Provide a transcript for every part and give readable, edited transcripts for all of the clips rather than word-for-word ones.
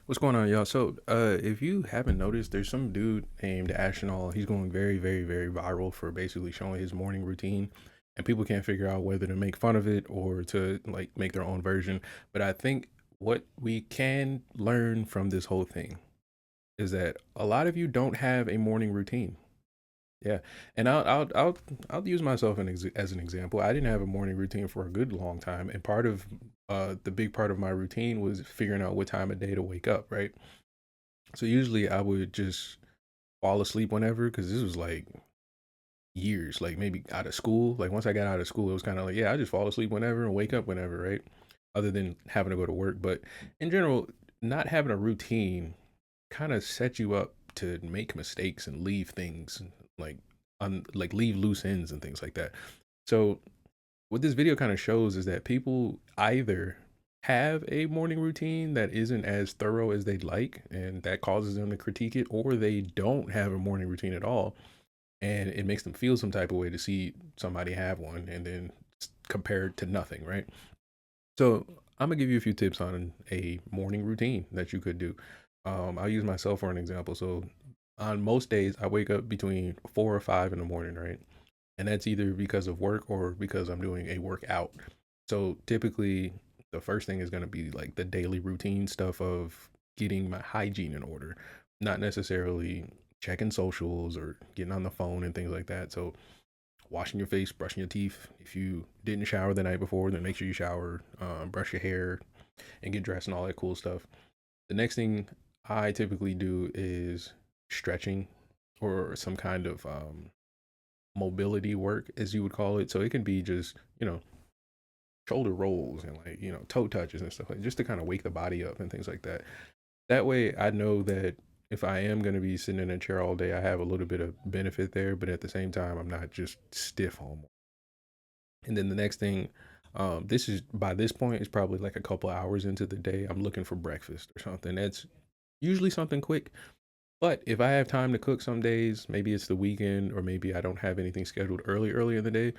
What's going on, y'all? So, if you haven't noticed, there's some dude named Ashnall. He's going very, very, very viral for basically showing his morning routine, and people can't figure out whether to make fun of it or to like make their own version. But I think what we can learn from this whole thing is that a lot of you don't have a morning routine. Yeah, and I'll use myself as an example. I didn't have a morning routine for a good long time, and part of the big part of my routine was figuring out what time of day to wake up, right? So usually I would just fall asleep whenever because this was like years, like maybe out of school. Like once I got out of school, it was kind of like, yeah, I just fall asleep whenever and wake up whenever, right? Other than having to go to work. But in general, not having a routine kind of sets you up to make mistakes and leave things like like leave loose ends and things like that. So what this video kind of shows is that people either have a morning routine that isn't as thorough as they'd like, and that causes them to critique it, or they don't have a morning routine at all, and it makes them feel some type of way to see somebody have one and then compare it to nothing, right? So I'm gonna give you a few tips on a morning routine that you could do. I'll use myself for an example. So on most days, I wake up between 4 or 5 in the morning, right? And that's either because of work or because I'm doing a workout. So typically, the first thing is going to be like the daily routine stuff of getting my hygiene in order, not necessarily checking socials or getting on the phone and things like that. So washing your face, brushing your teeth. If you didn't shower the night before, then make sure you shower, brush your hair, and get dressed and all that cool stuff. The next thing I typically do is stretching or some kind of mobility work, as you would call it. So it can be just, shoulder rolls and like, toe touches and stuff like just to kind of wake the body up and things like that. That way I know that if I am going to be sitting in a chair all day, I have a little bit of benefit there, but at the same time, I'm not just stiff all morning. And then the next thing, this is by this point, it's probably like a couple hours into the day. I'm looking for breakfast or something. That's usually something quick. But if I have time to cook some days, maybe it's the weekend or maybe I don't have anything scheduled early in the day,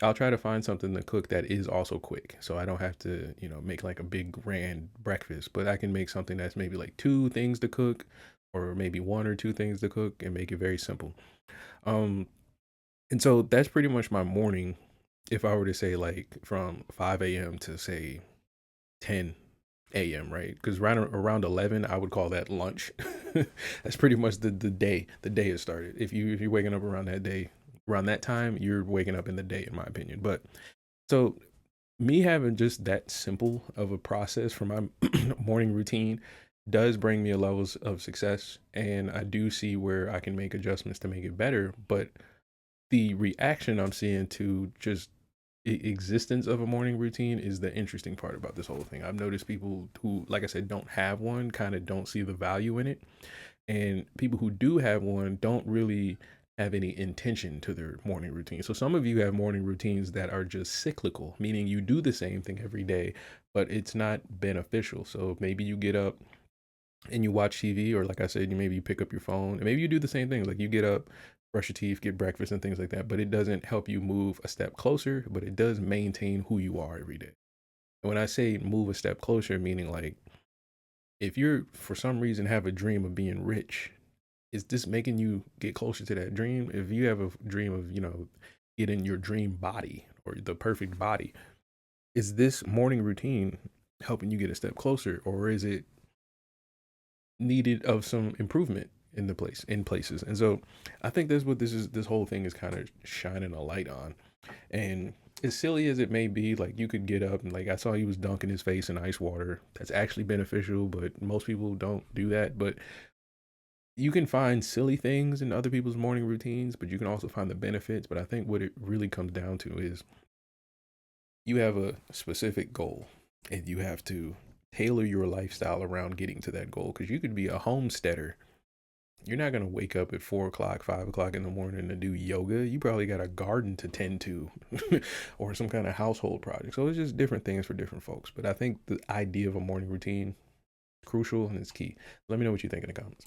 I'll try to find something to cook that is also quick. So I don't have to, make like a big grand breakfast, but I can make something that's maybe like two things to cook or maybe one or two things to cook and make it very simple. Um and so that's pretty much my morning if I were to say like from 5 a.m. to say 10 a.m., right? Because around 11, I would call that lunch. That's pretty much the day. The day has started. If you're waking up around that day, around that time, you're waking up in the day, in my opinion. But so me having just that simple of a process for my morning routine does bring me a levels of success, and I do see where I can make adjustments to make it better. But the reaction I'm seeing to just existence of a morning routine is the interesting part about this whole thing. I've noticed people who, like I said, don't have one kind of don't see the value in it. And people who do have one don't really have any intention to their morning routine. So some of you have morning routines that are just cyclical, meaning you do the same thing every day, but it's not beneficial. So maybe you get up and you watch TV, or like I said, maybe you pick up your phone, and maybe you do the same thing. Like you get up, brush your teeth, get breakfast, and things like that. But it doesn't help you move a step closer, but it does maintain who you are every day. And when I say move a step closer, meaning like if you're for some reason have a dream of being rich, is this making you get closer to that dream? If you have a dream of, getting your dream body or the perfect body, is this morning routine helping you get a step closer, or is it needed of some improvement in places? And so I think that's what this whole thing is kind of shining a light on. And as silly as it may be, like you could get up and like I saw he was dunking his face in ice water. That's actually beneficial, but most people don't do that. But you can find silly things in other people's morning routines, but you can also find the benefits. But I think what it really comes down to is you have a specific goal and you have to tailor your lifestyle around getting to that goal, because you could be a homesteader. You're not going to wake up at 4 o'clock, 5 o'clock in the morning to do yoga. You probably got a garden to tend to or some kind of household project. So it's just different things for different folks. But I think the idea of a morning routine is crucial and it's key. Let me know what you think in the comments.